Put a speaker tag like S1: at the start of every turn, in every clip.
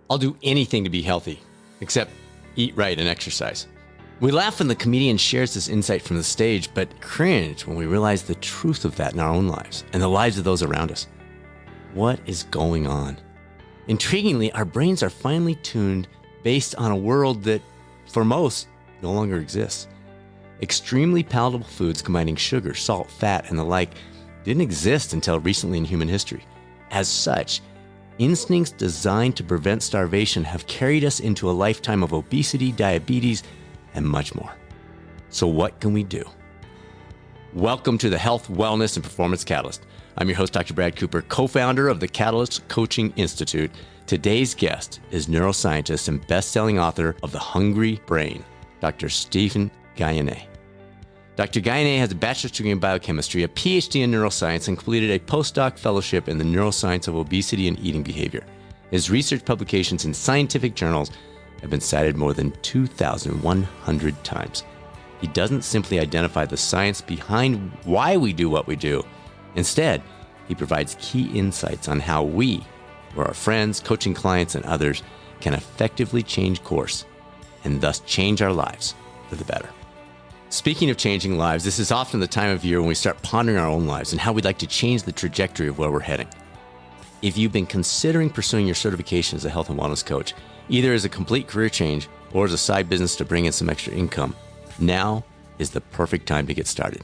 S1: I'll do anything to be healthy, except eat right and exercise. We laugh when the comedian shares this insight from the stage, but cringe when we realize the truth of that in our own lives and the lives of those around us. What is going on? Intriguingly, our brains are finely tuned based on a world that, for most, no longer exists. Extremely palatable foods combining sugar, salt, fat, and the like didn't exist until recently in human history. As such, instincts designed to prevent starvation have carried us into a lifetime of obesity, diabetes, and much more. So what can we do? Welcome to the Health, Wellness, and Performance Catalyst. I'm your host, Dr. Brad Cooper, co-founder of the Catalyst Coaching Institute. Today's guest is neuroscientist and best-selling author of The Hungry Brain, Dr. Stephan Guyenet. Dr. Guyenet has a bachelor's degree in biochemistry, a PhD in neuroscience, and completed a postdoc fellowship in the neuroscience of obesity and eating behavior. His research publications in scientific journals have been cited more than 2,100 times. He doesn't simply identify the science behind why we do what we do. Instead, he provides key insights on how we, or our friends, coaching clients, and others, can effectively change course and thus change our lives for the better. Speaking of changing lives, this is often the time of year when we start pondering our own lives and how we'd like to change the trajectory of where we're heading. If you've been considering pursuing your certification as a health and wellness coach, either as a complete career change or as a side business to bring in some extra income, now is the perfect time to get started.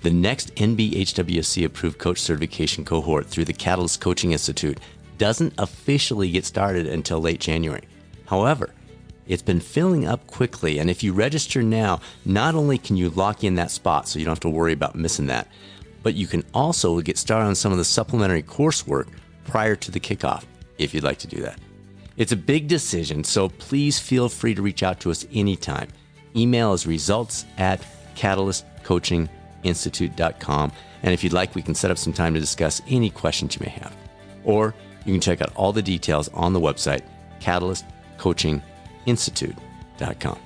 S1: The next NBHWC approved coach certification cohort through the Catalyst Coaching Institute doesn't officially get started until late January. However, it's been filling up quickly, and if you register now, not only can you lock in that spot so you don't have to worry about missing that, but you can also get started on some of the supplementary coursework prior to the kickoff, if you'd like to do that. It's a big decision, so please feel free to reach out to us anytime. Email is results@catalystcoachinginstitute.com, and if you'd like, we can set up some time to discuss any questions you may have. Or you can check out all the details on the website, catalystcoachinginstitute.com.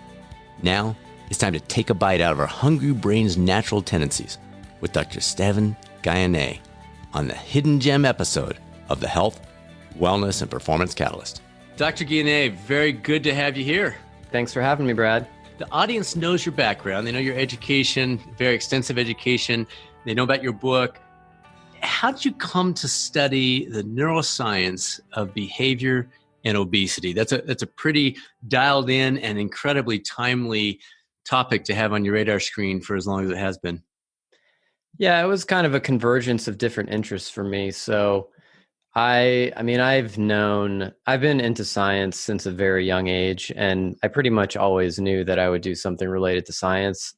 S1: Now, it's time to take a bite out of our hungry brain's natural tendencies with Dr. Stephan Guyenet on the Hidden Gem episode of the Health, Wellness, and Performance Catalyst. Dr. Guyenet, very good to have you here.
S2: Thanks for having me, Brad.
S1: The audience knows your background. They know your education, very extensive education. They know about your book. How did you come to study the neuroscience of behavior and obesity? That's a pretty dialed in and incredibly timely topic to have on your radar screen for as long as it has been.
S2: Yeah, it was kind of a convergence of different interests for me. So I've been into science since a very young age, and I pretty much always knew that I would do something related to science.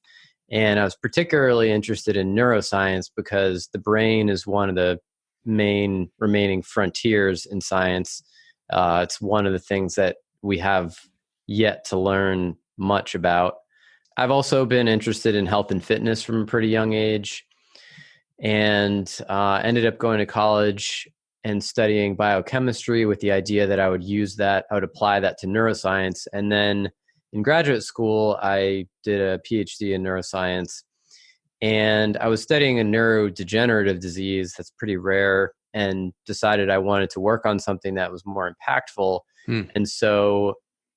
S2: And I was particularly interested in neuroscience because the brain is one of the main remaining frontiers in science. It's one of the things that we have yet to learn much about. I've also been interested in health and fitness from a pretty young age, and ended up going to college and studying biochemistry with the idea that I would apply that to neuroscience. And then in graduate school, I did a PhD in neuroscience, and I was studying a neurodegenerative disease that's pretty rare, and decided I wanted to work on something that was more impactful. And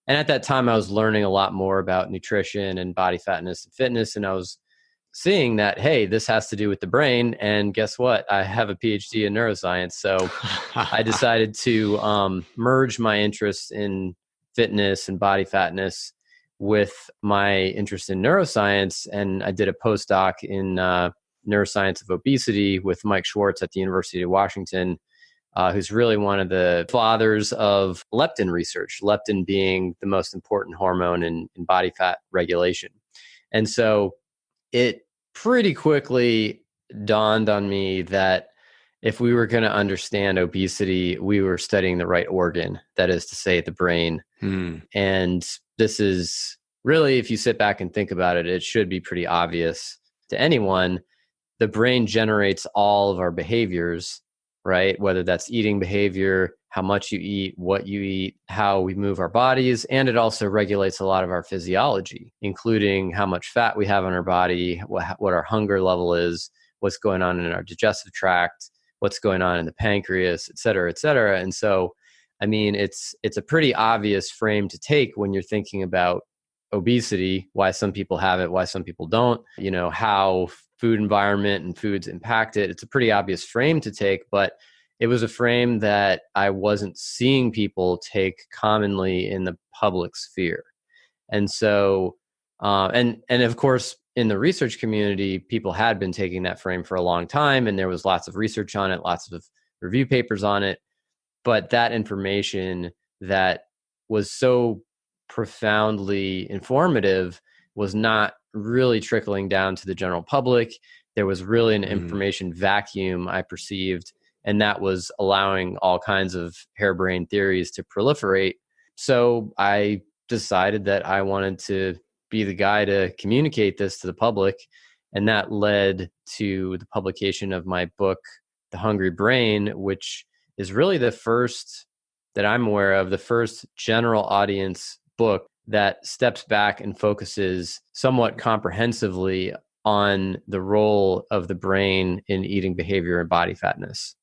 S2: at that time I was learning a lot more about nutrition and body fatness and fitness. And I was seeing that, hey, this has to do with the brain. And guess what? I have a PhD in neuroscience. So I decided to merge my interest in fitness and body fatness with my interest in neuroscience. And I did a postdoc in neuroscience of obesity with Mike Schwartz at the University of Washington, who's really one of the fathers of leptin research, leptin being the most important hormone in body fat regulation. And so it pretty quickly dawned on me that if we were going to understand obesity, we were studying the right organ, that is to say, the brain. And this is really, if you sit back and think about it, it should be pretty obvious to anyone. The brain generates all of our behaviors, right? Whether that's eating behavior, how much you eat, what you eat, how we move our bodies. And it also regulates a lot of our physiology, including how much fat we have on our body, what our hunger level is, what's going on in our digestive tract, what's going on in the pancreas, et cetera, et cetera. And so I mean, it's a pretty obvious frame to take when you're thinking about obesity, why some people have it, why some people don't, how food environment and foods impact it. It's a pretty obvious frame to take, but it was a frame that I wasn't seeing people take commonly in the public sphere. And so, and of course, in the research community, people had been taking that frame for a long time, and there was lots of research on it, lots of review papers on it. But that information that was so profoundly informative was not really trickling down to the general public. There was really an information vacuum, I perceived, and that was allowing all kinds of harebrained theories to proliferate. So I decided that I wanted to be the guy to communicate this to the public, and that led to the publication of my book, The Hungry Brain, which is really the first that I'm aware of, the first general audience book that steps back and focuses somewhat comprehensively on the role of the brain in eating behavior and body fatness.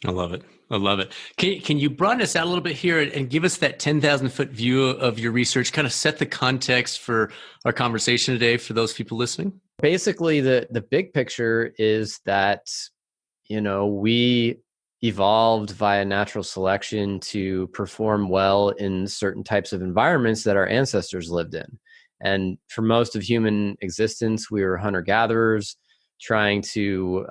S1: I love it. I love it. Can you broaden us out a little bit here and give us that 10,000 foot view of your research, kind of set the context for our conversation today for those people listening?
S2: Basically, the big picture is that, we evolved via natural selection to perform well in certain types of environments that our ancestors lived in. And for most of human existence, we were hunter-gatherers trying to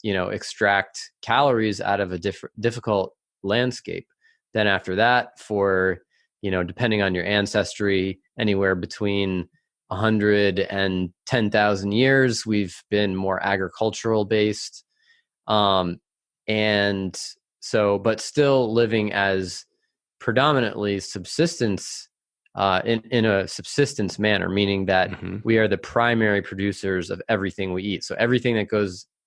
S2: extract calories out of a difficult landscape. Then after that, for, depending on your ancestry, anywhere between 100 and 10,000 years, we've been more agricultural based. And so, but still living as predominantly subsistence, in a subsistence manner, meaning that we are the primary producers of everything we eat. So everything that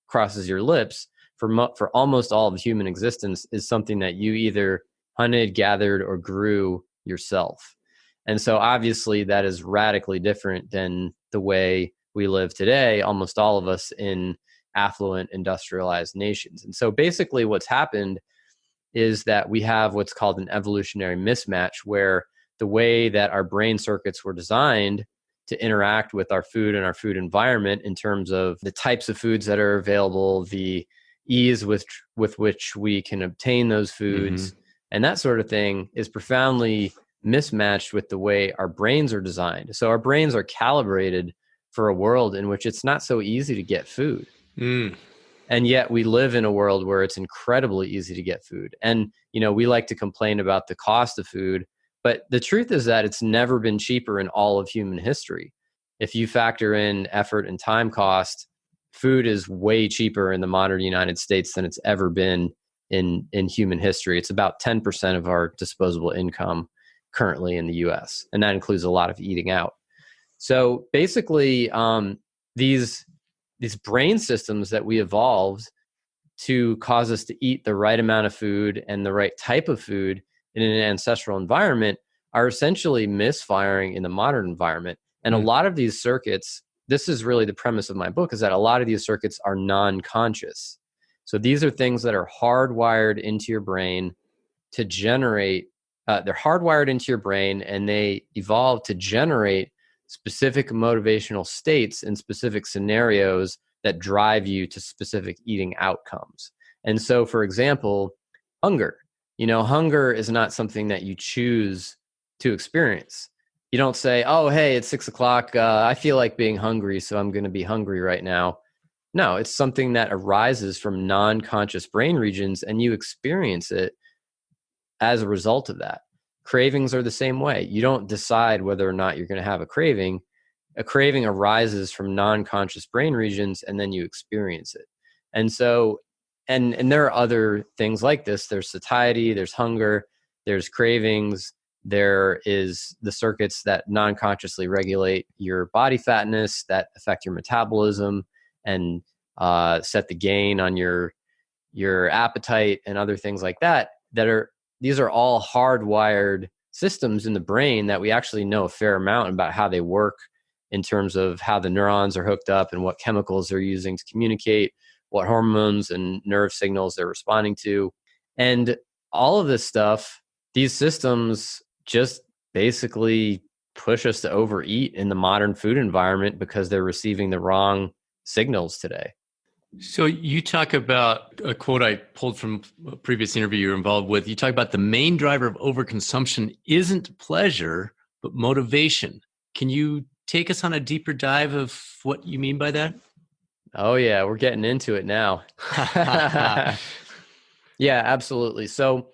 S2: crosses your lips for almost all of human existence is something that you either hunted, gathered, or grew yourself. And so obviously that is radically different than the way we live today, almost all of us in affluent industrialized nations. And so basically what's happened is that we have what's called an evolutionary mismatch, where the way that our brain circuits were designed to interact with our food and our food environment in terms of the types of foods that are available, the ease with which we can obtain those foods, and that sort of thing is profoundly mismatched with the way our brains are designed. So our brains are calibrated for a world in which it's not so easy to get food. And yet we live in a world where it's incredibly easy to get food. And, we like to complain about the cost of food, but the truth is that it's never been cheaper in all of human history. If you factor in effort and time cost, food is way cheaper in the modern United States than it's ever been in human history. It's about 10% of our disposable income currently in the US, and that includes a lot of eating out. So basically, these brain systems that we evolved to cause us to eat the right amount of food and the right type of food in an ancestral environment are essentially misfiring in the modern environment. And a lot of these circuits, this is really the premise of my book, is that a lot of these circuits are non-conscious. So these are things that are hardwired into your brain to generate, they're hardwired into your brain, and they evolve to generate specific motivational states in specific scenarios that drive you to specific eating outcomes. And so, for example, hunger. Hunger is not something that you choose to experience. You don't say, oh, hey, it's 6 o'clock. I feel like being hungry, so I'm going to be hungry right now. No, it's something that arises from non-conscious brain regions, and you experience it as a result of that. Cravings are the same way. You don't decide whether or not you're going to have a craving. A craving arises from non-conscious brain regions, and then you experience it. And so, and there are other things like this. There's satiety, there's hunger, there's cravings, there is the circuits that non-consciously regulate your body fatness, that affect your metabolism and set the gain on your appetite and other things like that. These are all hardwired systems in the brain that we actually know a fair amount about how they work in terms of how the neurons are hooked up and what chemicals they're using to communicate, what hormones and nerve signals they're responding to. And all of this stuff these systems just basically push us to overeat in the modern food environment because they're receiving the wrong signals today.
S1: So you talk about a quote I pulled from a previous interview you were involved with. You talk about the main driver of overconsumption isn't pleasure, but motivation. Can you take us on a deeper dive of what you mean by that?
S2: Oh yeah, we're getting into it now. Yeah, absolutely. So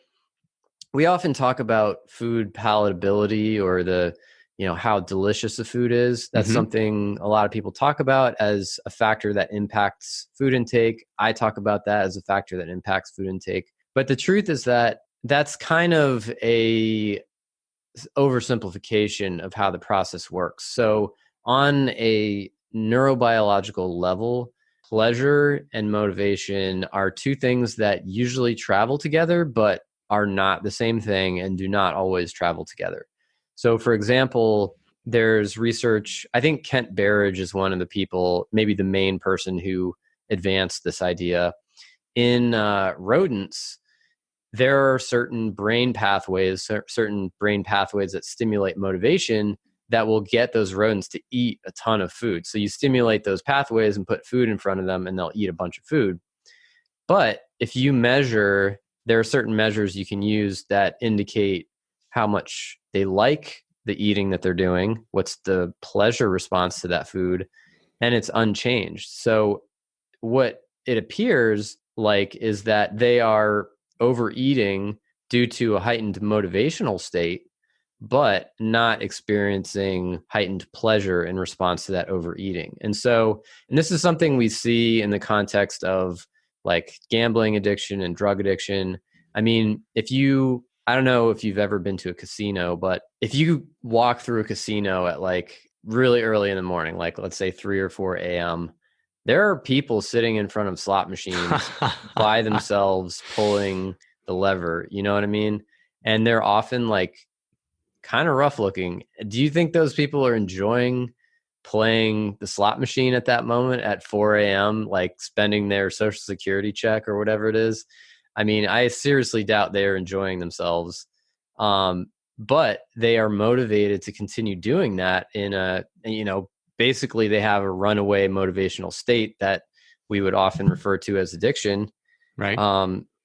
S2: we often talk about food palatability or how delicious the food is. That's something a lot of people talk about as a factor that impacts food intake. I talk about that as a factor that impacts food intake. But the truth is that that's kind of a oversimplification of how the process works. So on a neurobiological level, pleasure and motivation are two things that usually travel together, but are not the same thing and do not always travel together. So, for example, there's research, I think Kent Berridge is one of the people, maybe the main person who advanced this idea. In rodents, there are certain brain pathways that stimulate motivation that will get those rodents to eat a ton of food. So you stimulate those pathways and put food in front of them and they'll eat a bunch of food. But if you measure, there are certain measures you can use that indicate how much they like the eating that they're doing, what's the pleasure response to that food, and it's unchanged. So what it appears like is that they are overeating due to a heightened motivational state, but not experiencing heightened pleasure in response to that overeating. And this is something we see in the context of like gambling addiction and drug addiction. I mean, I don't know if you've ever been to a casino, but if you walk through a casino at like really early in the morning, like let's say 3 or 4 a.m., there are people sitting in front of slot machines by themselves pulling the lever. You know what I mean? And they're often like kind of rough looking. Do you think those people are enjoying playing the slot machine at that moment at 4 a.m., like spending their social security check or whatever it is? I mean, I seriously doubt they're enjoying themselves. But they are motivated to continue doing that basically they have a runaway motivational state that we would often refer to as addiction,
S1: right?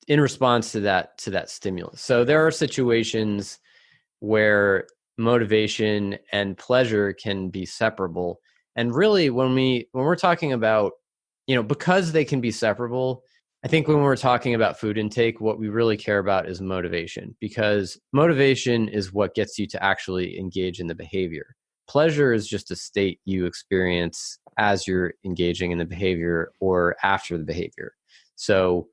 S2: In response to that stimulus. So there are situations where motivation and pleasure can be separable. And really when we're talking about, because they can be separable, I think when we're talking about food intake, what we really care about is motivation, because motivation is what gets you to actually engage in the behavior. Pleasure is just a state you experience as you're engaging in the behavior or after the behavior. So,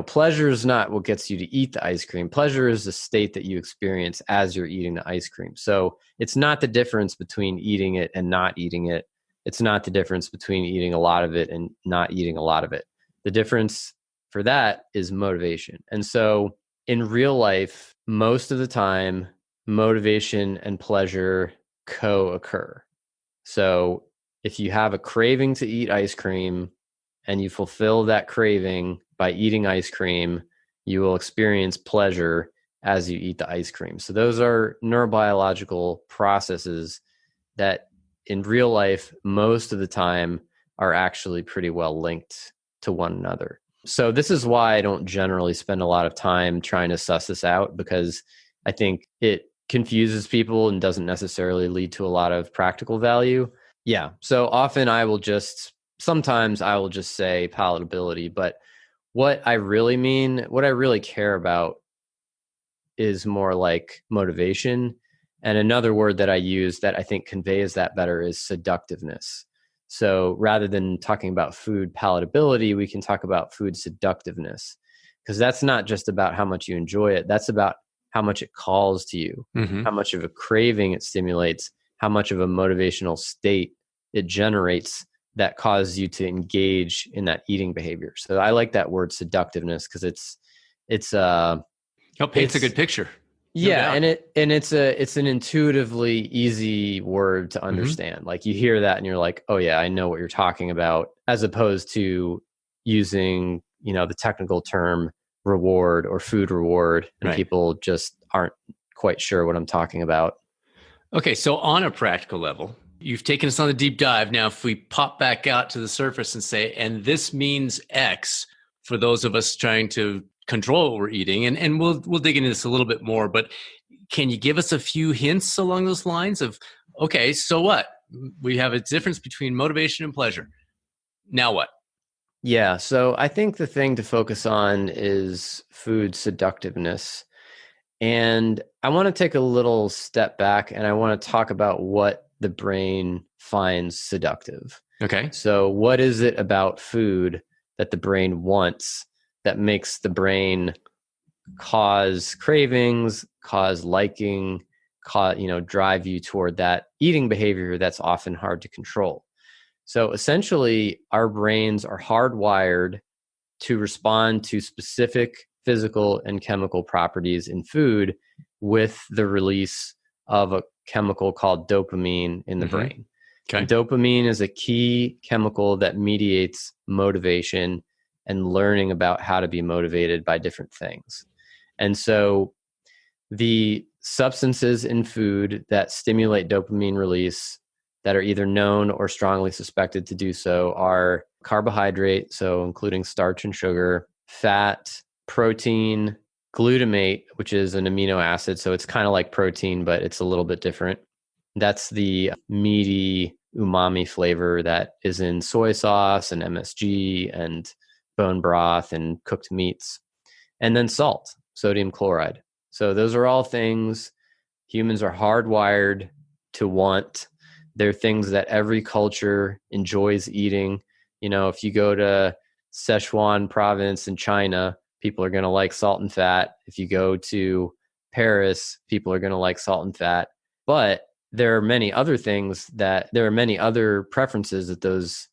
S2: pleasure is not what gets you to eat the ice cream. Pleasure is the state that you experience as you're eating the ice cream. So it's not the difference between eating it and not eating it. It's not the difference between eating a lot of it and not eating a lot of it. The difference for that is motivation. And so in real life, most of the time, motivation and pleasure co-occur. So if you have a craving to eat ice cream and you fulfill that craving by eating ice cream, you will experience pleasure as you eat the ice cream. So those are neurobiological processes that in real life, most of the time are actually pretty well linked to one another. So this is why I don't generally spend a lot of time trying to suss this out, because I think it confuses people and doesn't necessarily lead to a lot of practical value. Yeah. So often sometimes I will just say palatability, but what I really care about is more like motivation. And another word that I use that I think conveys that better is seductiveness. So rather than talking about food palatability, we can talk about food seductiveness, because that's not just about how much you enjoy it. That's about how much it calls to you, how much of a craving it stimulates, how much of a motivational state it generates that causes you to engage in that eating behavior. So I like that word seductiveness because it paints
S1: a good picture.
S2: Yeah, and it's an intuitively easy word to understand. Like you hear that and you're like, oh yeah, I know what you're talking about, as opposed to using, the technical term reward or food reward, and
S1: Right.
S2: people just aren't quite sure what I'm talking about.
S1: Okay, so on a practical level, you've taken us on a deep dive. Now, if we pop back out to the surface and say, and this means X for those of us trying to control what we're eating, and we'll dig into this a little bit more, but can you give us a few hints along those lines of, okay, so what? We have a difference between motivation and pleasure. Now what?
S2: Yeah, so I think the thing to focus on is food seductiveness. And I want to take a little step back and I want to talk about what the brain finds seductive.
S1: Okay.
S2: So, what is it about food that the brain wants that makes the brain cause cravings, cause liking, drive you toward that eating behavior that's often hard to control? So, essentially, our brains are hardwired to respond to specific physical and chemical properties in food with the release of a chemical called dopamine in the brain.
S1: Okay.
S2: And dopamine is a key chemical that mediates motivation and learning about how to be motivated by different things. And so the substances in food that stimulate dopamine release that are either known or strongly suspected to do so are carbohydrate, so including starch and sugar, fat, protein, glutamate, which is an amino acid. So it's kind of like protein, but it's a little bit different. That's the meaty umami flavor that is in soy sauce and MSG and bone broth and cooked meats. And then salt, sodium chloride. So those are all things humans are hardwired to want. They're things that every culture enjoys eating. You know, if you go to Sichuan province in China, people are going to like salt and fat. If you go to Paris, people are going to like salt and fat. But there are many other preferences that those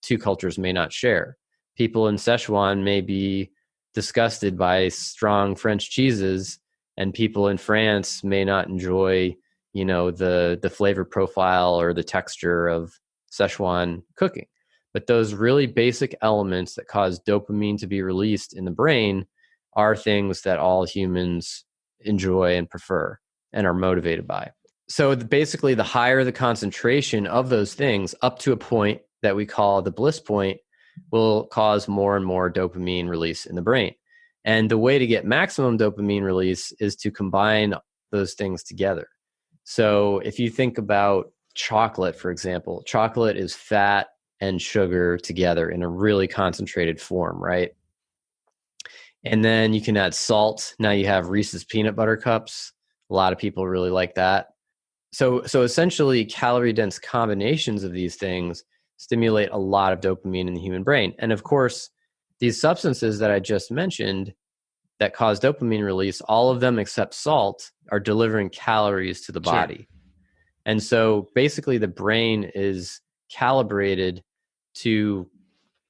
S2: two cultures may not share. People in Sichuan may be disgusted by strong French cheeses, and people in France may not enjoy, the flavor profile or the texture of Sichuan cooking. But those really basic elements that cause dopamine to be released in the brain are things that all humans enjoy and prefer and are motivated by. So basically, the higher the concentration of those things up to a point that we call the bliss point will cause more and more dopamine release in the brain. And the way to get maximum dopamine release is to combine those things together. So if you think about chocolate, for example, chocolate is fat and sugar together in a really concentrated form, right? And then you can add salt. Now you have Reese's peanut butter cups. A lot of people really like that. So essentially, calorie-dense combinations of these things stimulate a lot of dopamine in the human brain. And of course, these substances that I just mentioned that cause dopamine release, all of them except salt are delivering calories to the body. Sure. And so basically the brain is calibrated to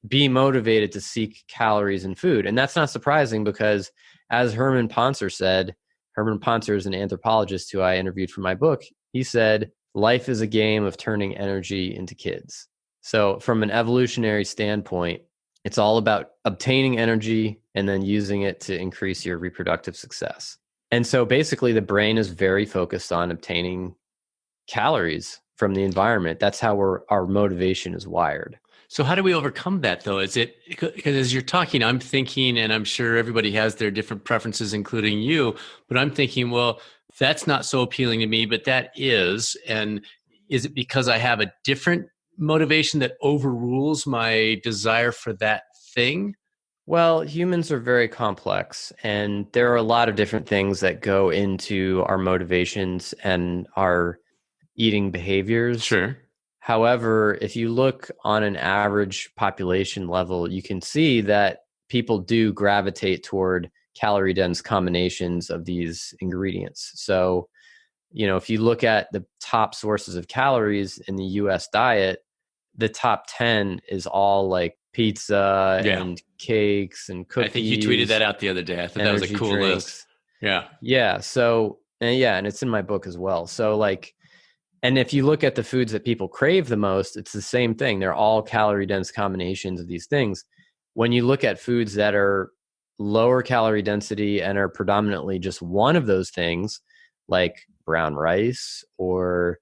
S2: be motivated to seek calories in food. And that's not surprising because, as Herman Ponzer said, Herman Ponzer is an anthropologist who I interviewed for my book. He said, life is a game of turning energy into kids. So from an evolutionary standpoint, it's all about obtaining energy and then using it to increase your reproductive success. And so basically the brain is very focused on obtaining calories from the environment. That's how our motivation is wired.
S1: So how do we overcome that, though? Is it because as you're talking, I'm thinking, and I'm sure everybody has their different preferences, including you, but I'm thinking, well, that's not so appealing to me, but that is. And is it because I have a different motivation that overrules my desire for that thing?
S2: Well, humans are very complex, and there are a lot of different things that go into our motivations and our eating behaviors.
S1: Sure.
S2: However, if you look on an average population level, you can see that people do gravitate toward calorie-dense combinations of these ingredients. So, if you look at the top sources of calories in the US diet, the top 10 is all like pizza and cakes and cookies.
S1: I think you tweeted that out the other day. I thought that was a cool list. Yeah.
S2: Yeah. So, and it's in my book as well. So and if you look at the foods that people crave the most, it's the same thing. They're all calorie dense combinations of these things. When you look at foods that are lower calorie density and are predominantly just one of those things, like brown rice or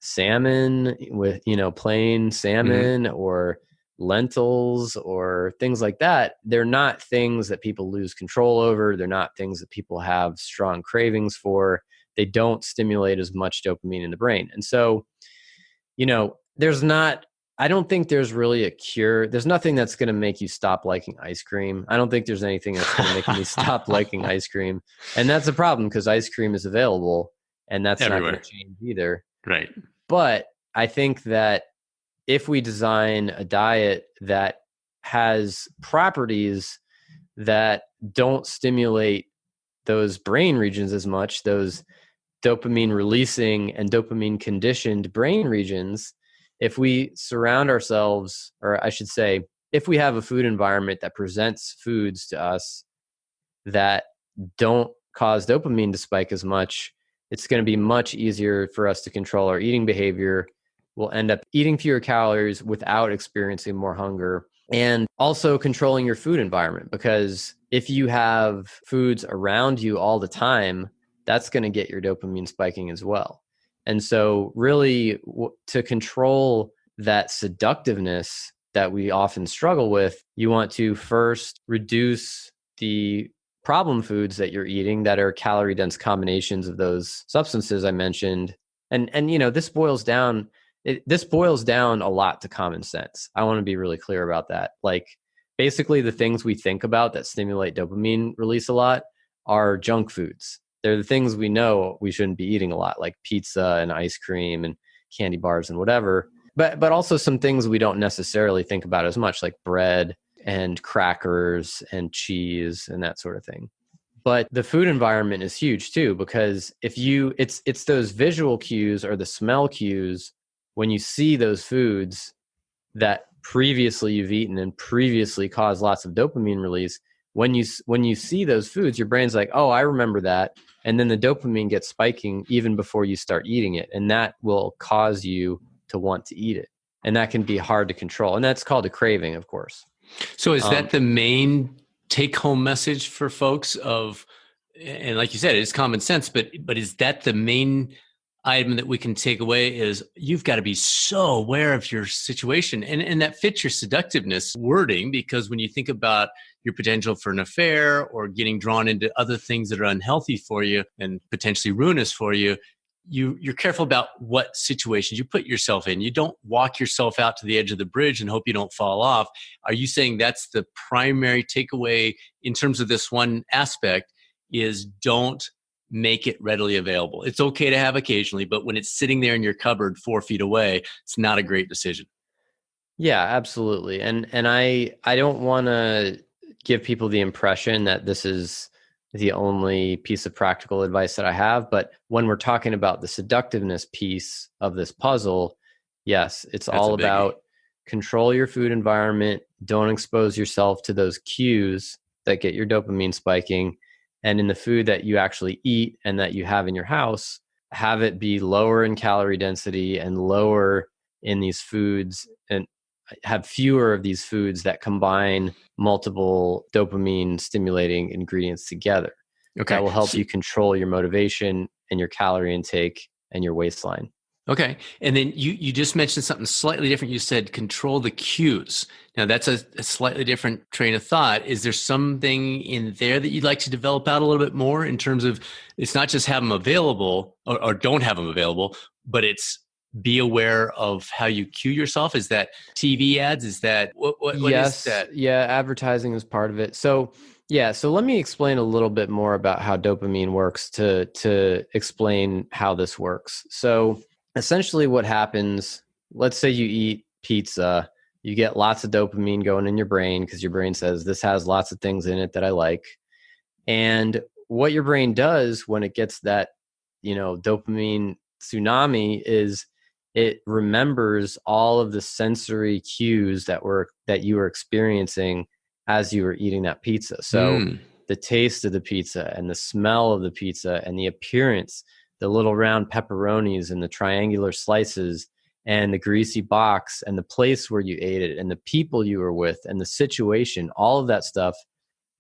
S2: salmon with, plain salmon or lentils or things like that, they're not things that people lose control over. They're not things that people have strong cravings for. They don't stimulate as much dopamine in the brain. And so, I don't think there's really a cure. There's nothing that's going to make you stop liking ice cream. I don't think there's anything that's going to make me stop liking ice cream. And that's a problem because ice cream is available and that's
S1: everywhere.
S2: not going to change either.
S1: Right.
S2: But I think that if we design a diet that has properties that don't stimulate those brain regions as much, those dopamine releasing and dopamine conditioned brain regions, if we surround ourselves, or I should say, if we have a food environment that presents foods to us that don't cause dopamine to spike as much, it's going to be much easier for us to control our eating behavior. We'll end up eating fewer calories without experiencing more hunger, and also controlling your food environment. Because if you have foods around you all the time, that's going to get your dopamine spiking as well. And so really to control that seductiveness that we often struggle with, you want to first reduce the problem foods that you're eating that are calorie dense combinations of those substances I mentioned. And this boils down a lot to common sense. I want to be really clear about that. Like basically the things we think about that stimulate dopamine release a lot are junk foods. They're the things we know we shouldn't be eating a lot, like pizza and ice cream and candy bars and whatever. But also some things we don't necessarily think about as much, like bread and crackers and cheese and that sort of thing. But the food environment is huge too, because it's those visual cues or the smell cues when you see those foods that previously you've eaten and previously caused lots of dopamine release. When you see those foods, your brain's like, oh, I remember that. And then the dopamine gets spiking even before you start eating it. And that will cause you to want to eat it. And that can be hard to control. And that's called a craving, of course.
S1: So is that the main take-home message for folks and like you said, it's common sense, but is that the main item that we can take away is you've got to be so aware of your situation, and that fits your seductiveness wording, because when you think about your potential for an affair or getting drawn into other things that are unhealthy for you and potentially ruinous for you, you're careful about what situations you put yourself in. You don't walk yourself out to the edge of the bridge and hope you don't fall off. Are you saying that's the primary takeaway in terms of this one aspect, is don't make it readily available? It's okay to have occasionally, but when it's sitting there in your cupboard 4 feet away, it's not a great decision.
S2: Yeah, absolutely. And I don't want to give people the impression that this is the only piece of practical advice that I have. But when we're talking about the seductiveness piece of this puzzle, yes, it's all about control your food environment. Don't expose yourself to those cues that get your dopamine spiking. And in the food that you actually eat and that you have in your house, have it be lower in calorie density and lower in these foods, and have fewer of these foods that combine multiple dopamine stimulating ingredients together. Okay. That will help you control your motivation and your calorie intake and your waistline.
S1: Okay. And then you just mentioned something slightly different. You said control the cues. Now that's a slightly different train of thought. Is there something in there that you'd like to develop out a little bit more in terms of, it's not just have them available or don't have them available, but it's be aware of how you cue yourself? Is that TV ads? Is that what
S2: yes,
S1: is that?
S2: Yeah, advertising is part of it. So let me explain a little bit more about how dopamine works to explain how this works. So essentially what happens, let's say you eat pizza, you get lots of dopamine going in your brain because your brain says this has lots of things in it that I like. And what your brain does when it gets that, dopamine tsunami is it remembers all of the sensory cues that you were experiencing as you were eating that pizza. So the taste of the pizza and the smell of the pizza and the appearance, the little round pepperonis and the triangular slices and the greasy box and the place where you ate it and the people you were with and the situation, all of that stuff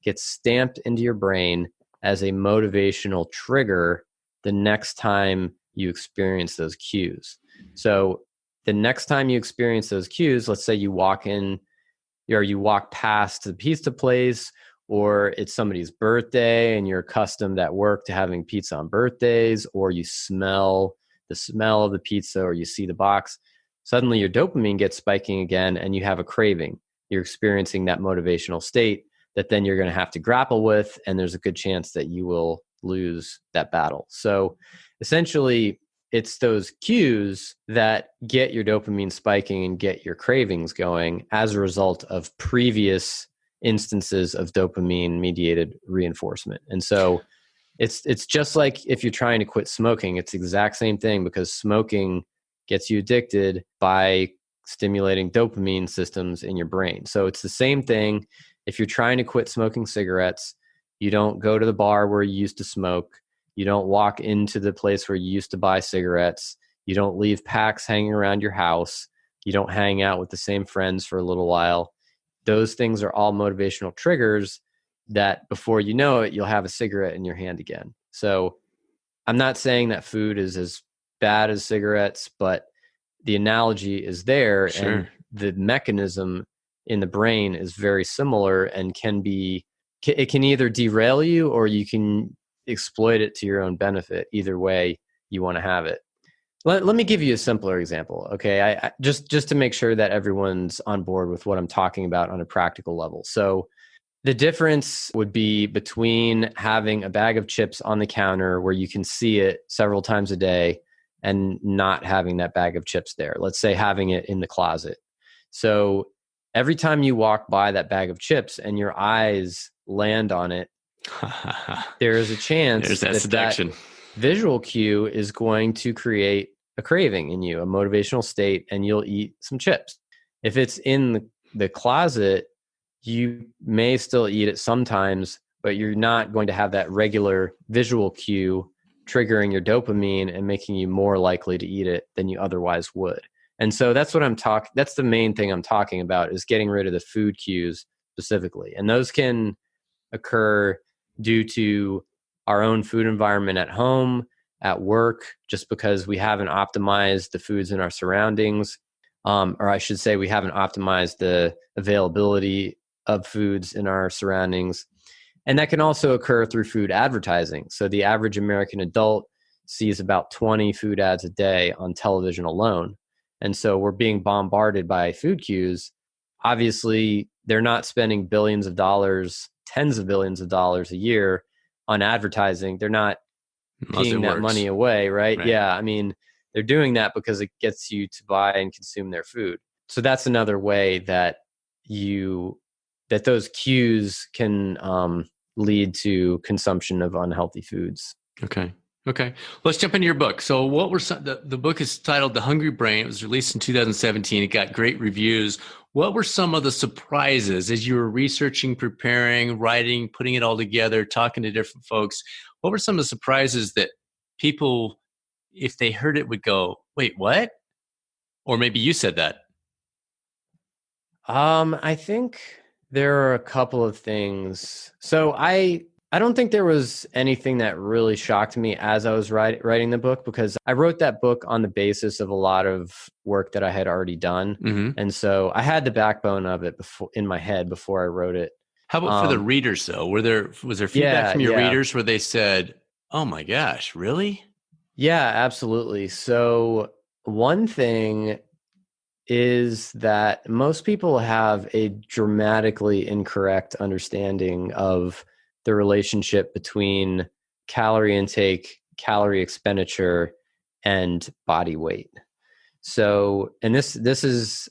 S2: gets stamped into your brain as a motivational trigger the next time you experience those cues. So the next time you experience those cues, let's say you walk in or you walk past the pizza place, or it's somebody's birthday and you're accustomed at work to having pizza on birthdays, or you smell the smell of the pizza, or you see the box, suddenly your dopamine gets spiking again and you have a craving. You're experiencing that motivational state that then you're going to have to grapple with, and there's a good chance that you will lose that battle. So essentially, it's those cues that get your dopamine spiking and get your cravings going as a result of previous instances of dopamine mediated reinforcement. And so it's just like if you're trying to quit smoking, it's the exact same thing, because smoking gets you addicted by stimulating dopamine systems in your brain. So it's the same thing. If you're trying to quit smoking cigarettes, you don't go to the bar where you used to smoke. You don't walk into the place where you used to buy cigarettes. You don't leave packs hanging around your house. You don't hang out with the same friends for a little while. Those things are all motivational triggers that before you know it, you'll have a cigarette in your hand again. So I'm not saying that food is as bad as cigarettes, but the analogy is there.
S1: Sure.
S2: And the mechanism in the brain is very similar and it can either derail you or you can exploit it to your own benefit. Either way you want to have it. Let me give you a simpler example. Okay. I just to make sure that everyone's on board with what I'm talking about on a practical level. So the difference would be between having a bag of chips on the counter where you can see it several times a day and not having that bag of chips there. Let's say having it in the closet. So every time you walk by that bag of chips and your eyes land on it, there is a chance that visual cue is going to create a craving in you, a motivational state, and you'll eat some chips. If it's in the closet, you may still eat it sometimes, but you're not going to have that regular visual cue triggering your dopamine and making you more likely to eat it than you otherwise would. And so that's what that's the main thing I'm talking about, is getting rid of the food cues specifically. And those can occur due to our own food environment at home, at work, just because we haven't optimized the foods in our surroundings. Or I should say we haven't optimized the availability of foods in our surroundings. And that can also occur through food advertising. So the average American adult sees about 20 food ads a day on television alone. And so we're being bombarded by food cues. Obviously, they're not spending billions of dollars, tens of billions of dollars a year on advertising. They're not peeing that money away, right? Yeah. I mean, they're doing that because it gets you to buy and consume their food. So that's another way that those cues can lead to consumption of unhealthy foods.
S1: Okay. Let's jump into your book. So what were the book is titled The Hungry Brain. It was released in 2017. It got great reviews. What were some of the surprises as you were researching, preparing, writing, putting it all together, talking to different folks? What were some of the surprises that people, if they heard it, would go, wait, what? Or maybe you said that.
S2: I think there are a couple of things. So I don't think there was anything that really shocked me as I was writing the book, because I wrote that book on the basis of a lot of work that I had already done. Mm-hmm. And so I had the backbone of it in my head before I wrote it.
S1: How about for the readers though? Was there feedback from your readers where they said, oh my gosh, really?
S2: Yeah, absolutely. So one thing is that most people have a dramatically incorrect understanding of the relationship between calorie intake, calorie expenditure, and body weight. So, and this is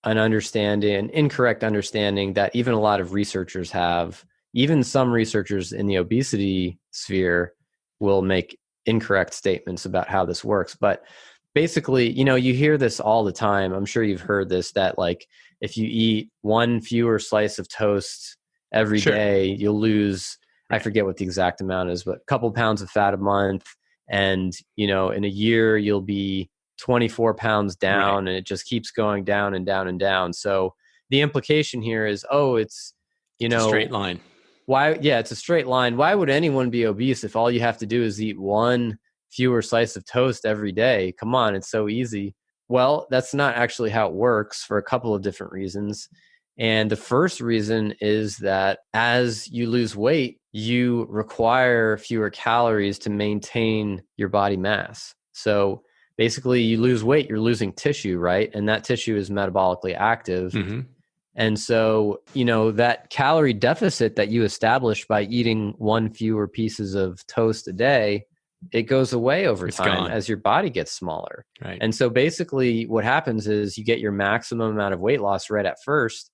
S2: an incorrect understanding that even a lot of researchers have. Even some researchers in the obesity sphere will make incorrect statements about how this works. But basically, you hear this all the time. I'm sure you've heard this, that like if you eat one fewer slice of toast every day, you'll lose, I forget what the exact amount is, but a couple pounds of fat a month. And, in a year, you'll be 24 pounds down, and it just keeps going down and down and down. So the implication here is, it's You
S1: It's a
S2: know,
S1: straight line.
S2: why? Yeah, it's a straight line. Why would anyone be obese if all you have to do is eat one fewer slice of toast every day? Come on, it's so easy. Well, that's not actually how it works for a couple of different reasons. And the first reason is that as you lose weight, you require fewer calories to maintain your body mass. So basically, you lose weight, you're losing tissue, right? And that tissue is metabolically active.
S1: Mm-hmm.
S2: And so, you know, that calorie deficit that you establish by eating one fewer pieces of toast a day, it goes away over time as your body gets smaller.
S1: Right.
S2: And so basically what happens is you get your maximum amount of weight loss right at first,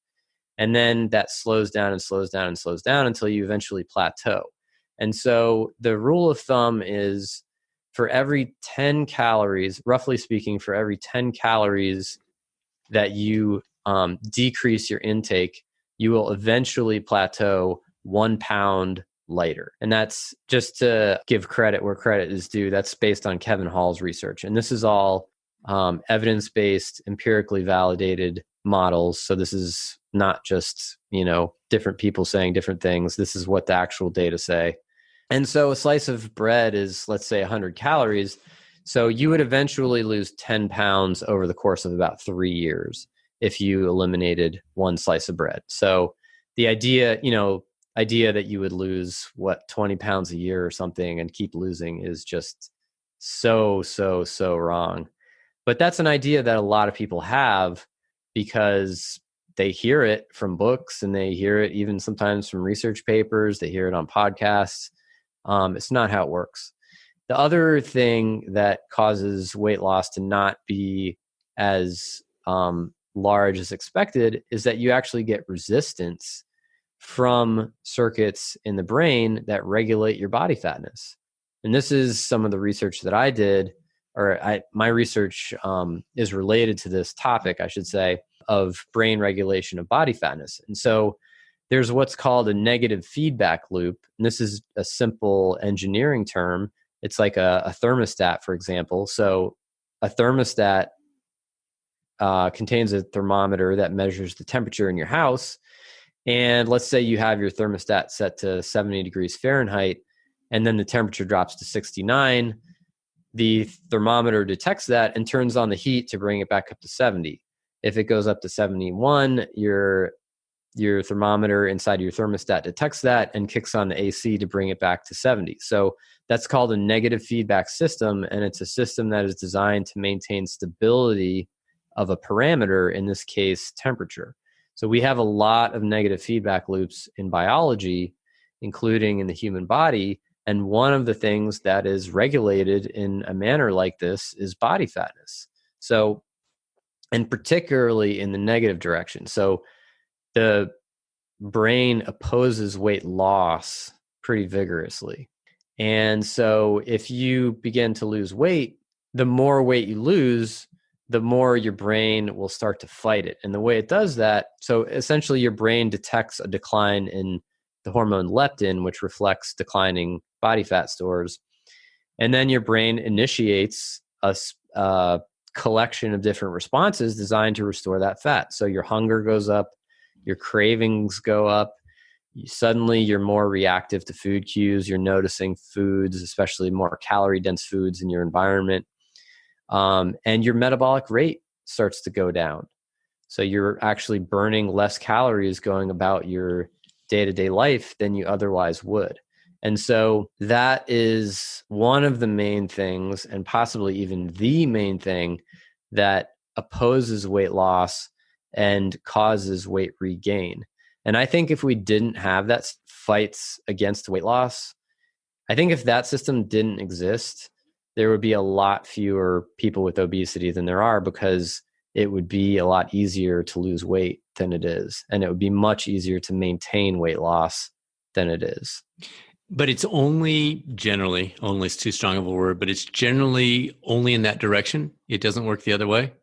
S2: and then that slows down and slows down and slows down until you eventually plateau. And so the rule of thumb is for every 10 calories, roughly speaking, for every 10 calories that you decrease your intake, you will eventually plateau 1 pound lighter. And that's just to give credit where credit is due. That's based on Kevin Hall's research. And this is all evidence-based, empirically validated models. So this is not just, you know, different people saying different things. This is what the actual data say. And so a slice of bread is, let's say, 100 calories. So you would eventually lose 10 pounds over the course of about 3 years if you eliminated one slice of bread. So the idea, you know, idea that you would lose 20 pounds a year or something and keep losing is just so wrong. But that's an idea that a lot of people have because they hear it from books and they hear it even sometimes from research papers. They hear it on podcasts. It's not how it works. The other thing that causes weight loss to not be as large as expected is that you actually get resistance from circuits in the brain that regulate your body fatness. And this is some of the research that I did, my research is related to this topic, I should say, of brain regulation of body fatness. And so there's what's called a negative feedback loop. And this is a simple engineering term. It's like a thermostat, for example. So a thermostat contains a thermometer that measures the temperature in your house. And let's say you have your thermostat set to 70 degrees Fahrenheit, and then the temperature drops to 69. The thermometer detects that and turns on the heat to bring it back up to 70. If it goes up to 71, your thermometer inside your thermostat detects that and kicks on the AC to bring it back to 70. So that's called a negative feedback system, and it's a system that is designed to maintain stability of a parameter, in this case, temperature. So we have a lot of negative feedback loops in biology, including in the human body. And one of the things that is regulated in a manner like this is body fatness. So, and particularly in the negative direction. So the brain opposes weight loss pretty vigorously. And so if you begin to lose weight, the more weight you lose, the more your brain will start to fight it. And the way it does that, so essentially your brain detects a decline in the hormone leptin, which reflects declining body fat stores. And then your brain initiates a collection of different responses designed to restore that fat. So your hunger goes up, your cravings go up, suddenly you're more reactive to food cues, you're noticing foods, especially more calorie dense foods in your environment. And your metabolic rate starts to go down. So you're actually burning less calories going about your day-to-day life than you otherwise would. And so that is one of the main things, and possibly even the main thing, that opposes weight loss and causes weight regain. And I think if we didn't have that fights against weight loss, I think if that system didn't exist, there would be a lot fewer people with obesity than there are, because it would be a lot easier to lose weight than it is. And it would be much easier to maintain weight loss than it is.
S1: But it's only generally, only is too strong of a word, but it's generally only in that direction. It doesn't work the other way.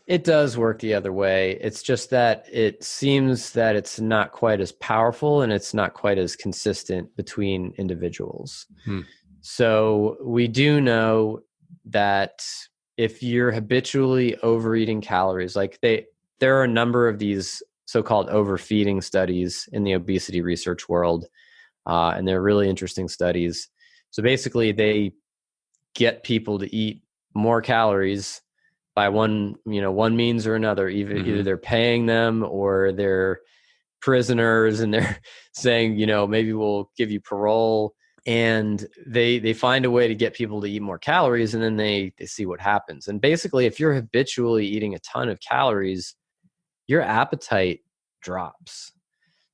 S2: It does work the other way. It's just that it seems that it's not quite as powerful and it's not quite as consistent between individuals. So we do know that if you're habitually overeating calories, like there are a number of these so-called overfeeding studies in the obesity research world. And they're really interesting studies. So basically they get people to eat more calories by one means or another. Either they're paying them or they're prisoners and they're saying, maybe we'll give you parole. And they find a way to get people to eat more calories, and then they see what happens. And basically, if you're habitually eating a ton of calories, your appetite drops.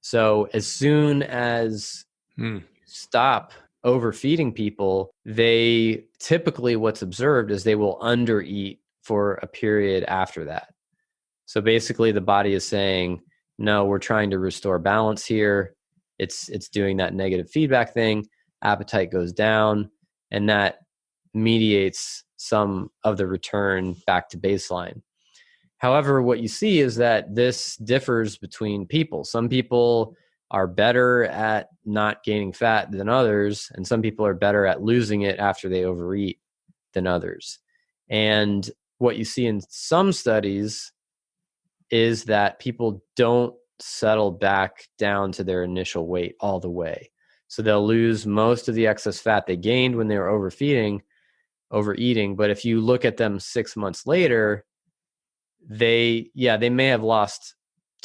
S2: So as soon as you stop overfeeding people, they typically, what's observed is they will undereat for a period after that. So basically the body is saying, no, we're trying to restore balance here. It's doing that negative feedback thing. Appetite goes down, and that mediates some of the return back to baseline. However, what you see is that this differs between people. Some people are better at not gaining fat than others, and some people are better at losing it after they overeat than others. And what you see in some studies is that people don't settle back down to their initial weight all the way. So they'll lose most of the excess fat they gained when they were overeating. But if you look at them 6 months later, they may have lost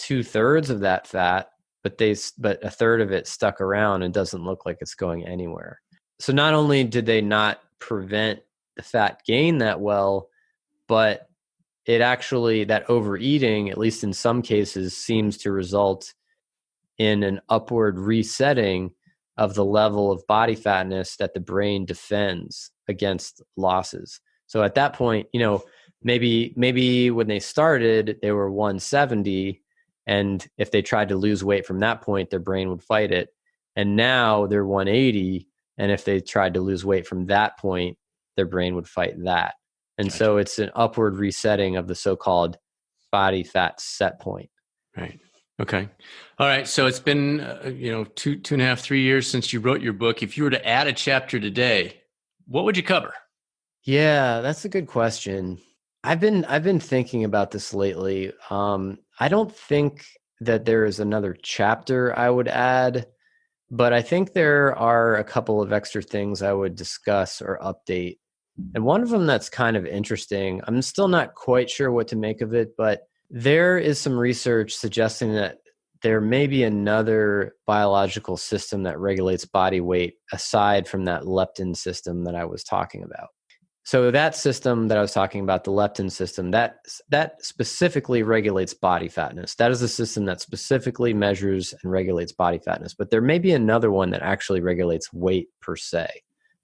S2: 2/3 of that fat, but a third of it stuck around and doesn't look like it's going anywhere. So not only did they not prevent the fat gain that well, but it actually, that overeating, at least in some cases, seems to result in an upward resetting of the level of body fatness that the brain defends against losses. So at that point, maybe when they started, they were 170. And if they tried to lose weight from that point, their brain would fight it. And now they're 180. And if they tried to lose weight from that point, their brain would fight that. And so it's an upward resetting of the so-called body fat set point.
S1: Right. Okay. All right. So it's been, 2.5, 3 years since you wrote your book. If you were to add a chapter today, what would you cover?
S2: Yeah, that's a good question. I've been thinking about this lately. I don't think that there is another chapter I would add, but I think there are a couple of extra things I would discuss or update. And one of them that's kind of interesting, I'm still not quite sure what to make of it, but there is some research suggesting that there may be another biological system that regulates body weight aside from that leptin system that I was talking about. So that system that I was talking about, the leptin system, that specifically regulates body fatness. That is a system that specifically measures and regulates body fatness. But there may be another one that actually regulates weight per se,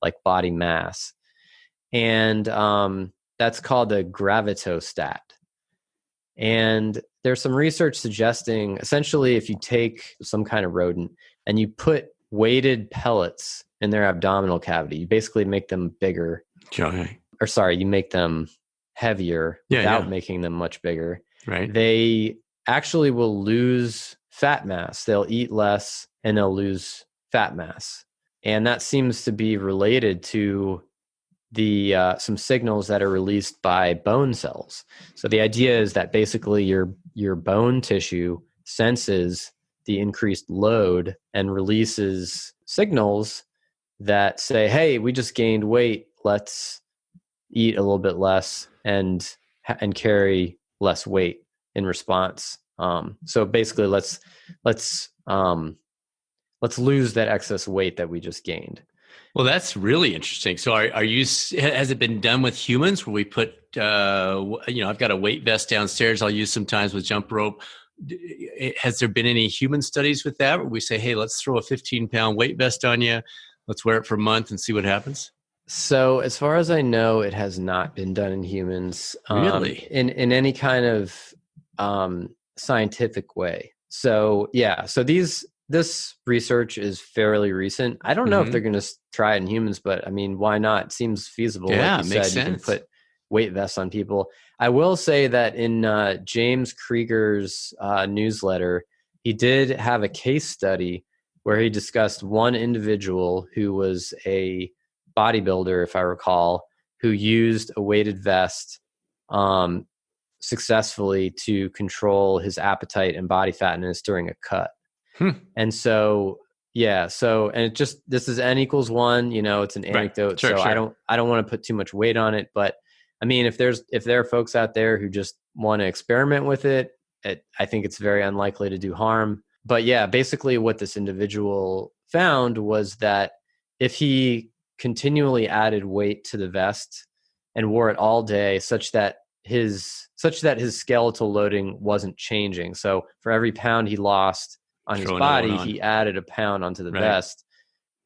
S2: like body mass. And that's called the gravitostat. And there's some research suggesting, essentially, if you take some kind of rodent and you put weighted pellets in their abdominal cavity, you basically make them bigger.
S1: Okay.
S2: Or sorry, you make them heavier without making them much bigger.
S1: Right.
S2: They actually will lose fat mass. They'll eat less and they'll lose fat mass. And that seems to be related to some signals that are released by bone cells. So the idea is that basically your bone tissue senses the increased load and releases signals that say, hey, we just gained weight, let's eat a little bit less and carry less weight in response. So basically let's lose that excess weight that we just gained.
S1: Well, that's really interesting. So has it been done with humans where we put, I've got a weight vest downstairs I'll use sometimes with jump rope. Has there been any human studies with that where we say, hey, let's throw a 15-pound weight vest on you. Let's wear it for a month and see what happens?
S2: So as far as I know, it has not been done in humans.
S1: Really?
S2: In any kind of scientific way. So yeah, so this research is fairly recent. I don't know if they're going to try it in humans, but I mean, why not? It seems feasible.
S1: Yeah,
S2: like you
S1: makes
S2: said,
S1: sense.
S2: You can put weight vests on people. I will say that in James Krieger's newsletter, he did have a case study where he discussed one individual who was a bodybuilder, if I recall, who used a weighted vest successfully to control his appetite and body fatness during a cut. And so, yeah, so, and it just, this is N equals 1, you know, it's an anecdote.
S1: Right. Sure,
S2: so
S1: sure.
S2: I don't want to put too much weight on it, but I mean, if there are folks out there who just want to experiment with it, I think it's very unlikely to do harm. But yeah, basically what this individual found was that if he continually added weight to the vest and wore it all day such that his skeletal loading wasn't changing. So for every pound he lost on his body, he added a pound onto the vest.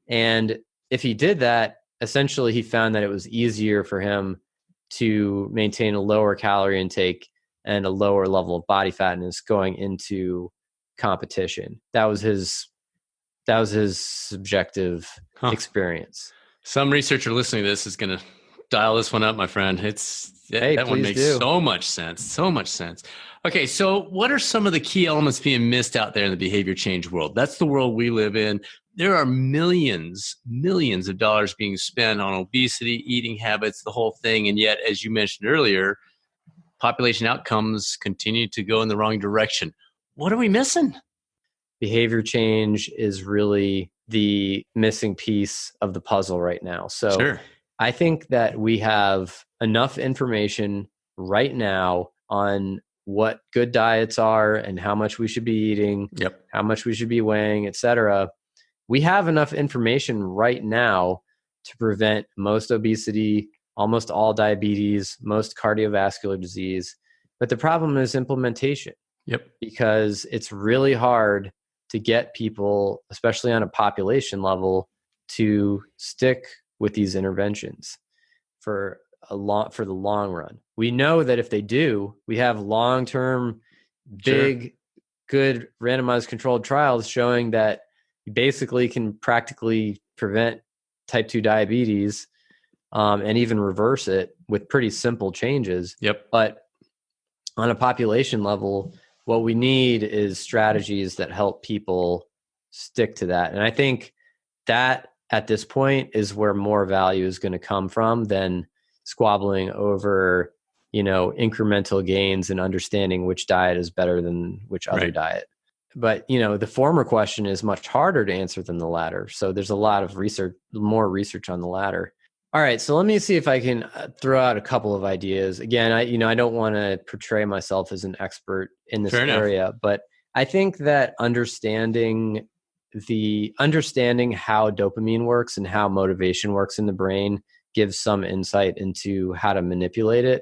S2: And if he did that, essentially he found that it was easier for him to maintain a lower calorie intake and a lower level of body fatness going into competition. That was his subjective experience.
S1: Some researcher listening to this is going to dial this one up, my friend. That one makes so much sense. Okay, so what are some of the key elements being missed out there in the behavior change world? That's the world we live in. There are millions of dollars being spent on obesity, eating habits, the whole thing. And yet, as you mentioned earlier, population outcomes continue to go in the wrong direction. What are we missing?
S2: Behavior change is really the missing piece of the puzzle right now. So sure. I think that we have enough information right now on what good diets are and how much we should be eating, how much we should be weighing, etc. We have enough information right now to prevent most obesity, almost all diabetes, most cardiovascular disease. But the problem is implementation. Because it's really hard to get people, especially on a population level, to stick with these interventions for the long run. We know that if they do, we have long-term, big, good randomized controlled trials showing that you basically can practically prevent type 2 diabetes and even reverse it with pretty simple changes. But on a population level, what we need is strategies that help people stick to that. And I think that at this point is where more value is going to come from than squabbling over, incremental gains and understanding which diet is better than which other diet. But, the former question is much harder to answer than the latter. So there's a lot of more research on the latter. All right, so let me see if I can throw out a couple of ideas. Again, I don't want to portray myself as an expert in this area, but I think that understanding how dopamine works and how motivation works in the brain gives some insight into how to manipulate it,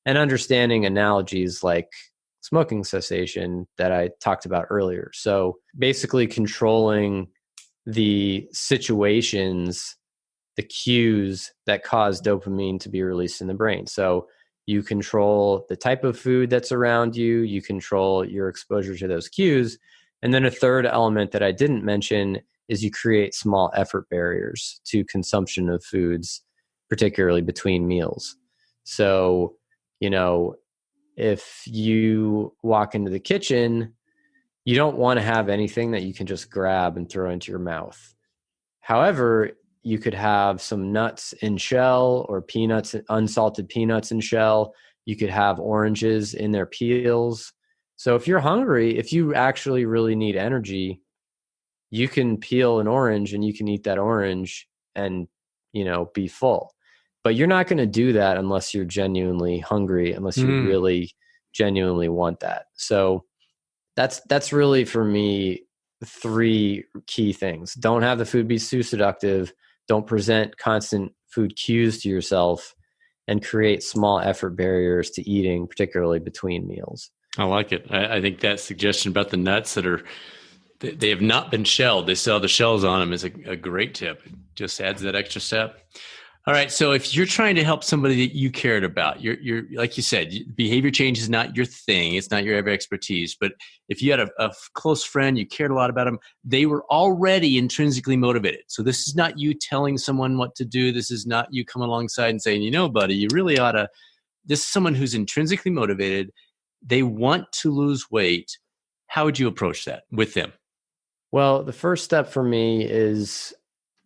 S2: and understanding analogies like smoking cessation that I talked about earlier. So basically controlling the situations, the cues that cause dopamine to be released in the brain. So you control the type of food that's around you, you control your exposure to those cues. And then a third element that I didn't mention is you create small effort barriers to consumption of foods, particularly between meals. So, if you walk into the kitchen, you don't want to have anything that you can just grab and throw into your mouth. However, you could have some nuts in shell or unsalted peanuts in shell. You could have oranges in their peels. So if you're hungry, if you actually really need energy, you can peel an orange and you can eat that orange and, be full. But you're not going to do that unless you're genuinely hungry, unless you really genuinely want that. So that's really, for me, 3 key things. Don't have the food be too seductive. Don't present constant food cues to yourself, and create small effort barriers to eating, particularly between meals.
S1: I like it. I think that suggestion about the nuts they have not been shelled, they still have the shells on them, is a great tip. It just adds that extra step. All right. So if you're trying to help somebody that you cared about, you're like you said, behavior change is not your thing. It's not your area of expertise. But if you had a close friend, you cared a lot about them, they were already intrinsically motivated. So this is not you telling someone what to do. This is not you coming alongside and saying, buddy, you really ought to. This is someone who's intrinsically motivated. They want to lose weight. How would you approach that with them?
S2: Well, the first step for me is,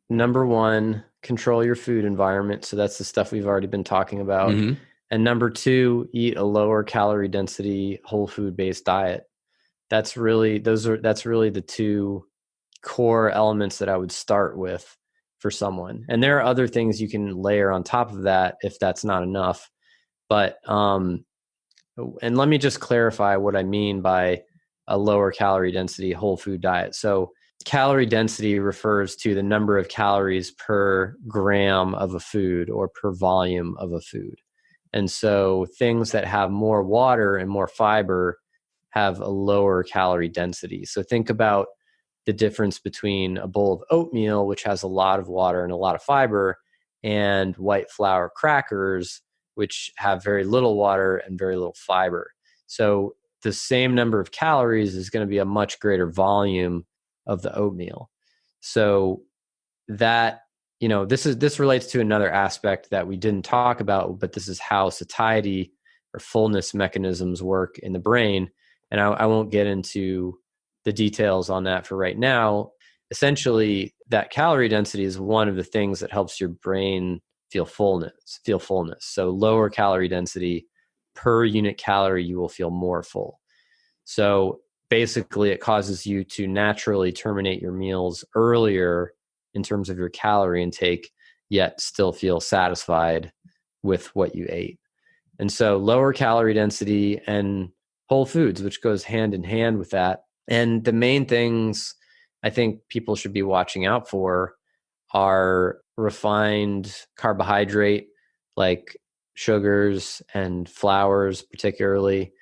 S2: number 1, control your food environment. So that's the stuff we've already been talking about. And number two, eat a lower calorie density whole food based diet. That's really the two core elements that I would start with for someone. And there are other things you can layer on top of that if that's not enough. But and let me just clarify what I mean by a lower calorie density whole food diet. So calorie density refers to the number of calories per gram of a food or per volume of a food. And so things that have more water and more fiber have a lower calorie density. So think about the difference between a bowl of oatmeal, which has a lot of water and a lot of fiber, and white flour crackers, which have very little water and very little fiber. So the same number of calories is going to be a much greater volume of the oatmeal. So that, this relates to another aspect that we didn't talk about, but this is how satiety or fullness mechanisms work in the brain. And I won't get into the details on that for right now. Essentially, that calorie density is one of the things that helps your brain feel fullness. So lower calorie density per unit calorie, you will feel more full. So basically, it causes you to naturally terminate your meals earlier in terms of your calorie intake, yet still feel satisfied with what you ate. And so lower calorie density and whole foods, which goes hand in hand with that. And the main things I think people should be watching out for are refined carbohydrate, like sugars and flours particularly,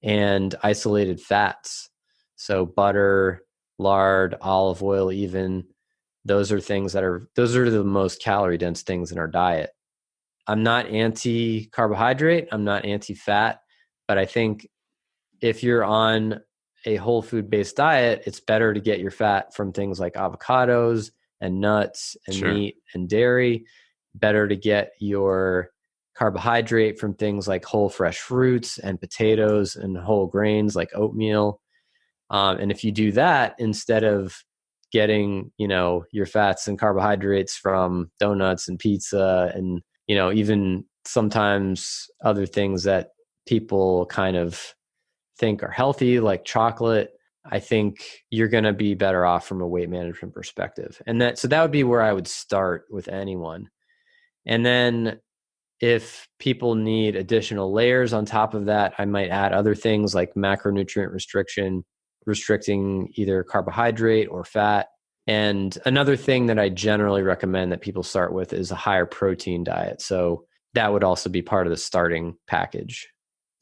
S2: and isolated fats. So butter, lard, olive oil, even those are the most calorie dense things in our diet. I'm not anti carbohydrate, I'm not anti fat, but I think if you're on a whole food based diet, it's better to get your fat from things like avocados and nuts and meat and dairy. Better to get your carbohydrate from things like whole fresh fruits and potatoes and whole grains like oatmeal. And if you do that instead of getting, your fats and carbohydrates from donuts and pizza and, even sometimes other things that people kind of think are healthy, like chocolate, I think you're going to be better off from a weight management perspective. And so that would be where I would start with anyone. And then if people need additional layers on top of that, I might add other things like macronutrient restriction, restricting either carbohydrate or fat. And another thing that I generally recommend that people start with is a higher protein diet. So that would also be part of the starting package.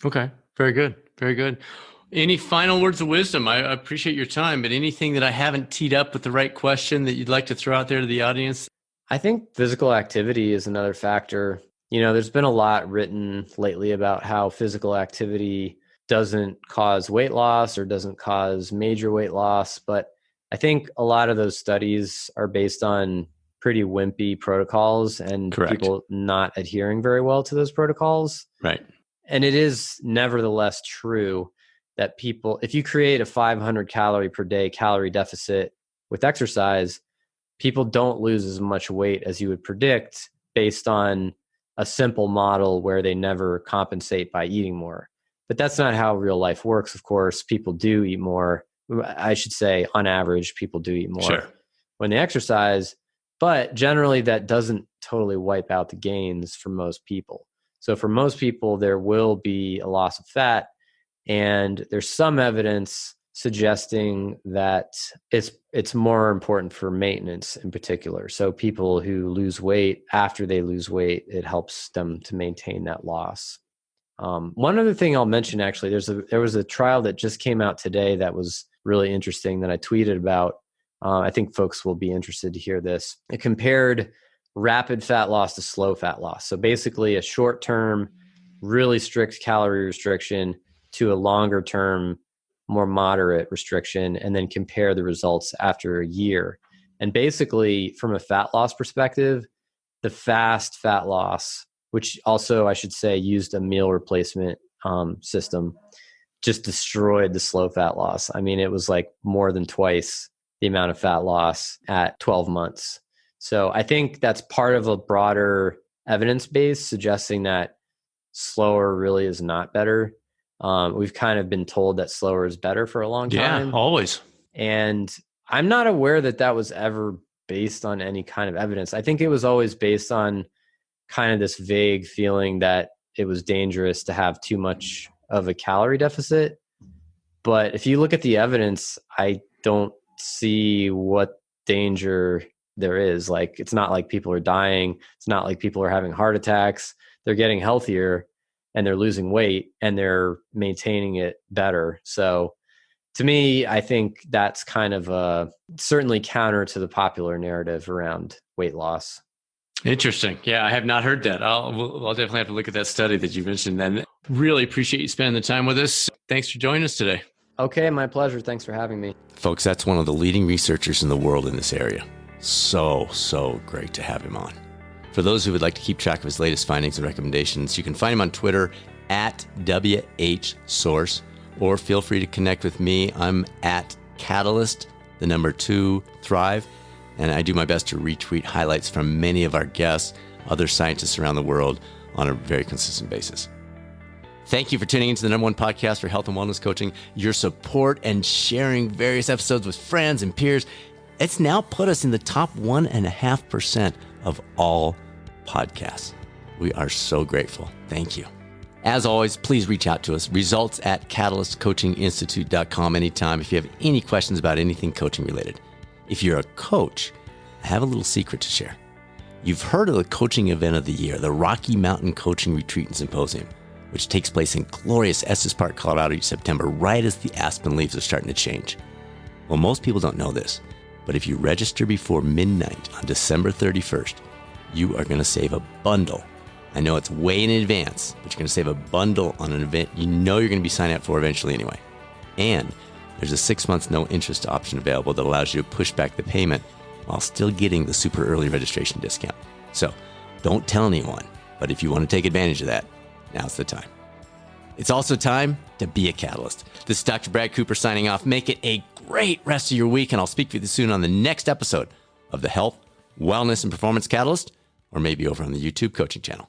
S1: Okay. Very good. Very good. Any final words of wisdom? I appreciate your time, but anything that I haven't teed up with the right question that you'd like to throw out there to the audience?
S2: I think physical activity is another factor. There's been a lot written lately about how physical activity doesn't cause weight loss or doesn't cause major weight loss. But I think a lot of those studies are based on pretty wimpy protocols and people not adhering very well to those protocols.
S1: Right.
S2: And it is nevertheless true that if you create a 500 calorie per day calorie deficit with exercise, people don't lose as much weight as you would predict based on a simple model where they never compensate by eating more. But that's not how real life works, of course. People do eat more. I should say, on average, people do eat more when they exercise. But generally, that doesn't totally wipe out the gains for most people. So for most people, there will be a loss of fat. And there's some evidence suggesting that it's more important for maintenance in particular. So people who lose weight, after they lose weight, it helps them to maintain that loss. One other thing I'll mention, actually, there was a trial that just came out today that was really interesting that I tweeted about. I think folks will be interested to hear this. It compared rapid fat loss to slow fat loss. So basically a short-term, really strict calorie restriction to a longer-term, more moderate restriction, and then compare the results after a year. And basically, from a fat loss perspective, the fast fat loss, which also I should say used a meal replacement system, just destroyed the slow fat loss. I mean, it was like more than twice the amount of fat loss at 12 months. So I think that's part of a broader evidence base suggesting that slower really is not better. We've kind of been told that slower is better for a long time.
S1: Yeah, always.
S2: And I'm not aware that that was ever based on any kind of evidence. I think it was always based on kind of this vague feeling that it was dangerous to have too much of a calorie deficit. But if you look at the evidence, I don't see what danger there is. Like, it's not like people are dying. It's not like people are having heart attacks. They're getting healthier and they're losing weight and they're maintaining it better. So to me, I think that's kind of certainly counter to the popular narrative around weight loss.
S1: Interesting. Yeah, I have not heard that. I'll definitely have to look at that study that you mentioned then. Really appreciate you spending the time with us. Thanks for joining us today.
S2: Okay, my pleasure. Thanks for having me.
S1: Folks, that's one of the leading researchers in the world in this area. So great to have him on. For those who would like to keep track of his latest findings and recommendations, you can find him on Twitter at WHSource, or feel free to connect with me. I'm at Catalyst, 2 Thrive, and I do my best to retweet highlights from many of our guests, other scientists around the world, on a very consistent basis. Thank you for tuning into the #1 podcast for health and wellness coaching. Your support and sharing various episodes with friends and peers, it's now put us in the top 1.5% of all podcasts. We are so grateful. Thank you. As always, please reach out to us. Results at catalystcoachinginstitute.com anytime if you have any questions about anything coaching related. If you're a coach, I have a little secret to share. You've heard of the coaching event of the year, the Rocky Mountain Coaching Retreat and Symposium, which takes place in glorious Estes Park, Colorado each September, right as the aspen leaves are starting to change. Well, most people don't know this, but if you register before midnight on December 31st, you are going to save a bundle. I know it's way in advance, but you're going to save a bundle on an event you know you're going to be signing up for eventually anyway. And there's a 6-month no interest option available that allows you to push back the payment while still getting the super early registration discount. So don't tell anyone, but if you want to take advantage of that, now's the time. It's also time to be a catalyst. This is Dr. Brad Cooper signing off. Make it a great rest of your week, and I'll speak with you soon on the next episode of the Health, Wellness, and Performance Catalyst, or maybe over on the YouTube coaching channel.